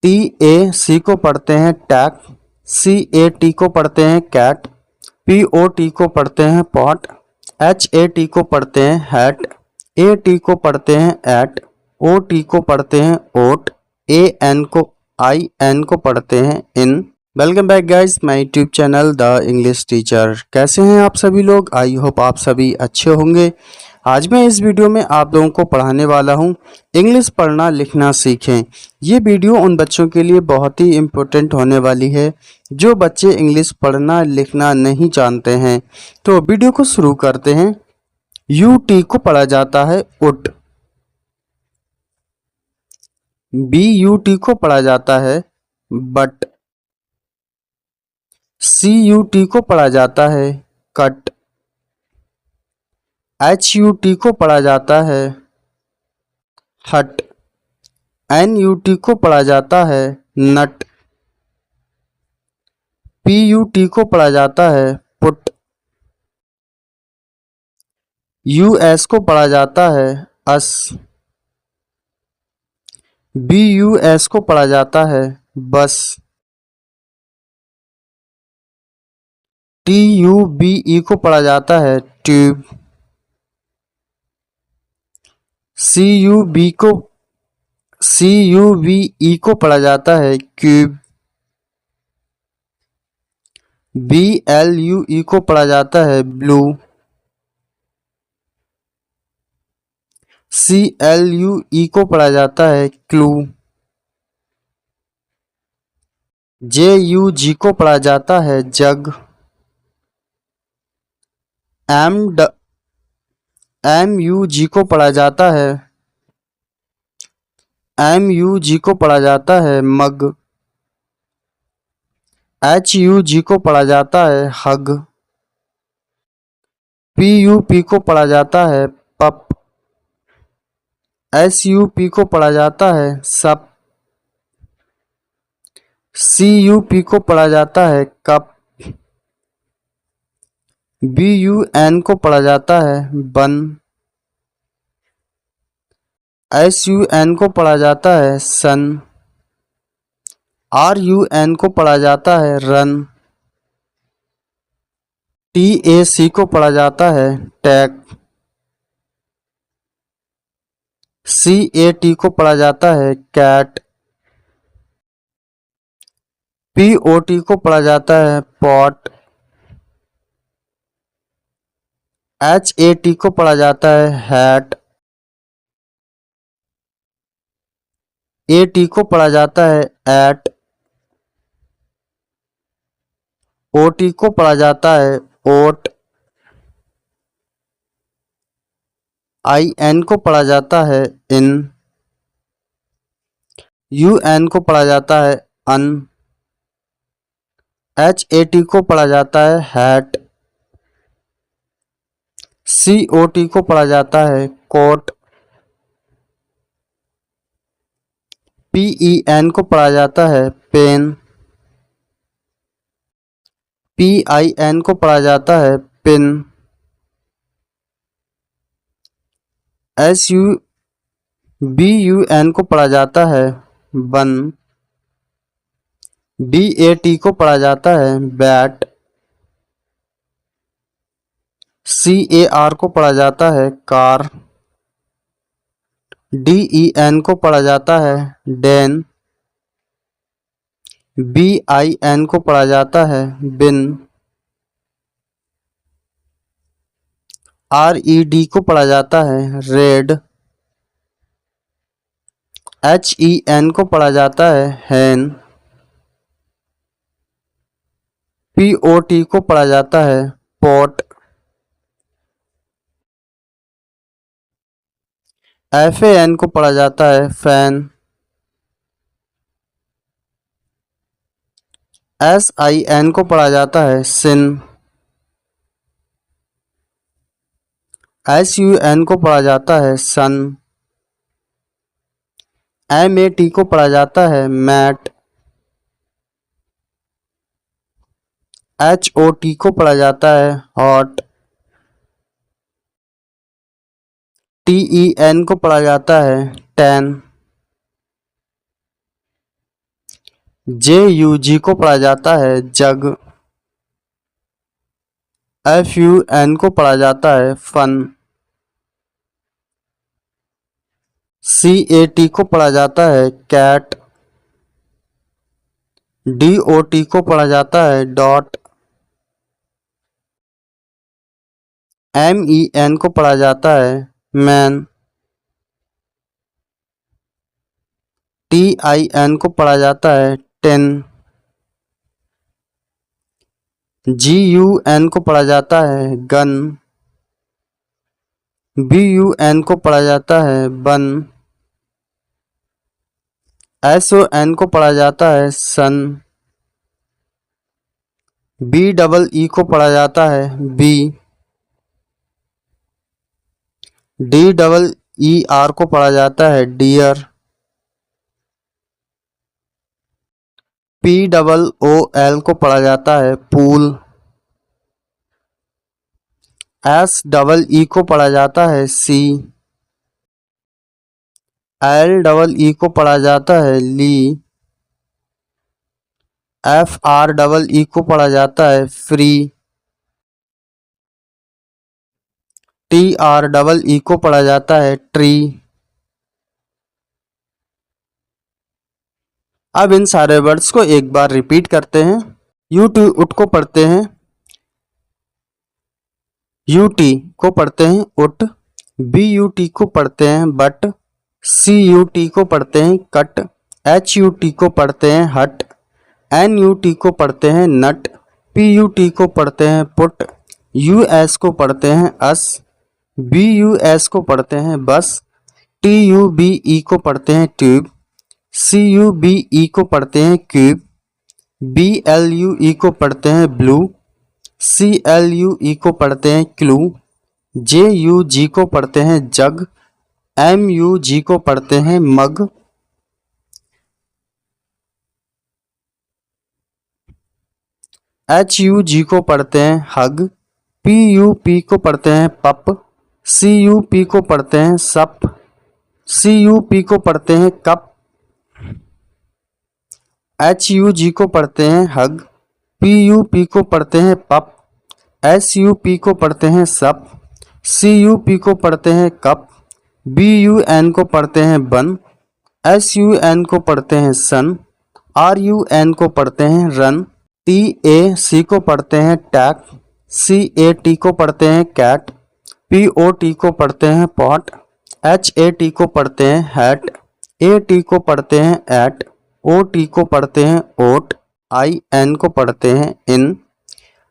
T A सी को पढ़ते हैं टैक, सी ए टी को पढ़ते हैं कैट, पी ओ टी को पढ़ते हैं पॉट, एच ए टी को पढ़ते हैं हैट, ए टी को पढ़ते हैं एट, ओ टी को पढ़ते हैं ओट, ए एन को आई एन को पढ़ते हैं in. Welcome back guys my YouTube channel the English teacher. कैसे हैं आप सभी लोग? आई होप आप सभी अच्छे होंगे। आज मैं इस वीडियो में आप लोगों को पढ़ाने वाला हूं इंग्लिश पढ़ना लिखना सीखें। ये वीडियो उन बच्चों के लिए बहुत ही इम्पोर्टेंट होने वाली है जो बच्चे इंग्लिश पढ़ना लिखना नहीं जानते हैं। तो वीडियो को शुरू करते हैं। यू टी को पढ़ा जाता है उट, बी यू टी को पढ़ा जाता है बट, सी यू टी को पढ़ा जाता है कट, एच यू टी को पढ़ा जाता है हट, एन यू टी को पढ़ा जाता है नट, पी यू टी को पढ़ा जाता है पुट, यू एस को पढ़ा जाता है अस, बी यू एस को पढ़ा जाता है बस, टी यू बी ई को पढ़ा जाता है tube, C U B E को पढ़ा जाता है cube, B L U E को पढ़ा जाता है blue, C L U E को पढ़ा जाता है क्लू, जे यू जी को पढ़ा जाता है जग, एम यू जी को पढ़ा जाता है मग, एच यू जी को पढ़ा जाता है हग, पी यू पी को पढ़ा जाता है पप, एस यू पी को पढ़ा जाता है सप, सी यू पी को पढ़ा जाता है कप, बी यू एन को पढ़ा जाता है बन, एस यू एन को पढ़ा जाता है सन, आर यू एन को पढ़ा जाता है रन, टी ए सी को पढ़ा जाता है टैक, सी ए टी को पढ़ा जाता है कैट, पी ओ टी को पढ़ा जाता है पॉट, एच ए टी को पढ़ा जाता है हैट, ए टी को पढ़ा जाता है एट, ओ टी को पढ़ा जाता है ओट, आई एन को पढ़ा जाता है इन, यू एन को पढ़ा जाता है अन, एच ए टी को पढ़ा जाता है हैट, सी ओ टी को पढ़ा जाता है कोट, पी ई एन को पढ़ा जाता है पेन, पी आई एन को पढ़ा जाता है pin, S U B U N को पढ़ा जाता है बन, बी ए टी को पढ़ा जाता है बैट, सी ए आर को पढ़ा जाता है कार, डी ई एन को पढ़ा जाता है डेन, बी आई एन को पढ़ा जाता है बिन, आर ई डी को पढ़ा जाता है रेड, एच ई एन को पढ़ा जाता है हैन, पी ओ टी को पढ़ा जाता है पॉट, एफ ए एन को पढ़ा जाता है फैन, एस आई एन को पढ़ा जाता है सिन, एस यू एन को पढ़ा जाता है सन, एम ए टी को पढ़ा जाता है मैट, एच ओ टी को पढ़ा जाता है हॉट, टी ई एन को पढ़ा जाता है टैन, JUG को पढ़ा जाता है जग। FUN को पढ़ा जाता है फन। CAT को पढ़ा जाता है कैट। DOT को पढ़ा जाता है डॉट। MEN को पढ़ा जाता है मैन। TIN को पढ़ा जाता है टेन। GUN को पढ़ा जाता है गन। BUN को पढ़ा जाता है बन। SON को पढ़ा जाता है सन। BEE को पढ़ा जाता है बी। DEER को पढ़ा जाता है डियर। POOL को पढ़ा जाता है पूल। SEE को पढ़ा जाता है सी। LEE को पढ़ा जाता है ली। FREE को पढ़ा जाता है फ्री। TREE को पढ़ा जाता है ट्री। अब इन सारे वर्ड्स को एक बार रिपीट करते हैं। UT को पढ़ते हैं UT को पढ़ते हैं उट। BUT को पढ़ते हैं बट। CUT को पढ़ते हैं कट। HUT को पढ़ते हैं हट। NUT को पढ़ते हैं नट। PUT को पढ़ते हैं पुट। US को पढ़ते हैं अस। BUS को पढ़ते हैं बस। TUBE को पढ़ते हैं ट्यूब। CUBE को पढ़ते हैं क्यूब। BLUE को पढ़ते हैं ब्लू। CLUE को पढ़ते हैं क्लू। JUG को पढ़ते हैं जग। MUG को पढ़ते हैं मग। HUG को पढ़ते हैं हग। PUP को पढ़ते हैं पप। CUP को पढ़ते हैं सप। CUP को पढ़ते हैं कप। HUG को पढ़ते हैं हग। PUP को पढ़ते हैं पप। SUP को पढ़ते हैं सप। CUP को पढ़ते हैं कप। BUN को पढ़ते हैं बन। SUN को पढ़ते हैं सन। RUN को पढ़ते हैं रन। TAC को पढ़ते हैं टैक। CAT को पढ़ते हैं कैट। POT को पढ़ते हैं पॉट। HAT को पढ़ते हैं हैट। AT को पढ़ते हैं एट। OT को पढ़ते हैं ओट। IN को पढ़ते हैं इन।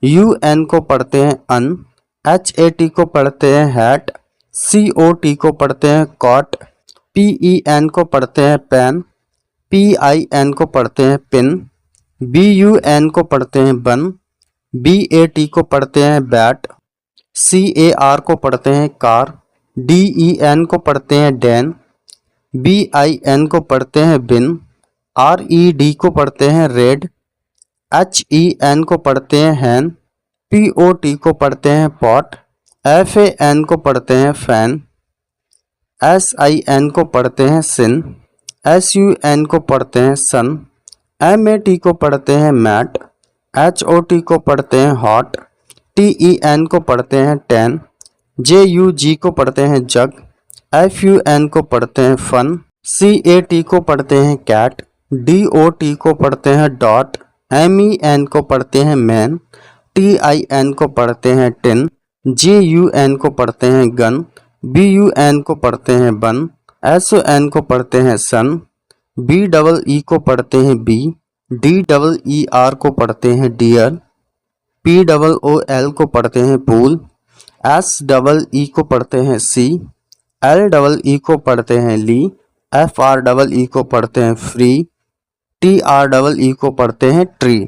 UN को पढ़ते हैं अन। HAT को पढ़ते हैं हैट। COT को पढ़ते हैं कॉट। PEN को पढ़ते हैं पेन। PIN को पढ़ते हैं पिन। BUN को पढ़ते हैं बन। BAT को पढ़ते हैं बैट। CAR को पढ़ते हैं कार। DEN को पढ़ते हैं डैन। BIN को पढ़ते हैं बिन। RED को पढ़ते हैं रेड। HEN को पढ़ते हैं हैन। POT को पढ़ते हैं पॉट। FAN को पढ़ते हैं फैन। SIN को पढ़ते हैं सिन। SUN को पढ़ते हैं सन। MAT को पढ़ते हैं मैट। HOT को पढ़ते हैं हॉट। TEN को पढ़ते हैं टेन। JUG को पढ़ते हैं जग। FUN को पढ़ते हैं फन। CAT को पढ़ते हैं कैट। DOT को पढ़ते हैं डॉट। MEN को पढ़ते हैं मैन। TIN को पढ़ते हैं टिन। JUN को पढ़ते हैं गन। BUN को पढ़ते हैं बन। SON को पढ़ते हैं सन। BEE को पढ़ते हैं बी। DEER को पढ़ते हैं डियर। POOL को पढ़ते हैं पूल। SEE को पढ़ते हैं सी। LEE को पढ़ते हैं ली। FREE को पढ़ते हैं फ्री। TREE को पढ़ते हैं ट्री।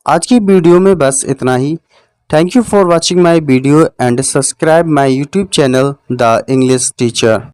आज की वीडियो में बस इतना ही। Thank you for watching my video and subscribe my YouTube channel the English teacher.